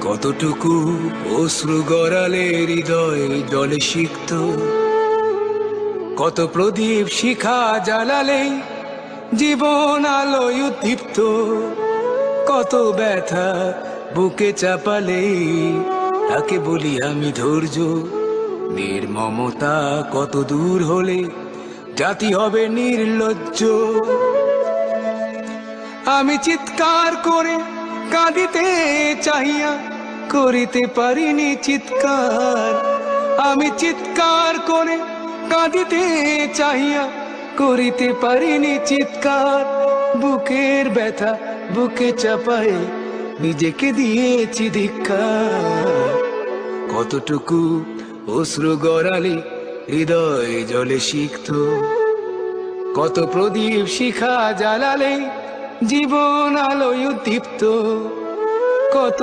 কতটুকু অশ্রু গড়ালে হৃদয় জলে সিক্ত, কত প্রদীপ শিখা জ্বালালে জীবন আলোয় উদ্দীপ্ত, কত ব্যথা বুকে চাপালে তাকে বলি আমি ধৈর্য। নির্মমতা কত দূর হলে জাতি হবে নির্লজ্জ। আমি চিৎকার করে কাঁদিতে চাহিয়া করিতে পারিনি চিৎকার। আমি চিৎকার করে কাঁদিতে চাহিয়া করিতে পারিনি চিৎকার। বুকের ব্যথা বুকে চাপায়ে নিজেকে দিয়েছি ধিক্কার। কতটুকু অশ্রু গড়ালে হৃদয় জলে সিক্ত, কত প্রদীপ শিখা জ্বালালে জীবন আলোয় উদ্দীপ্ত, কত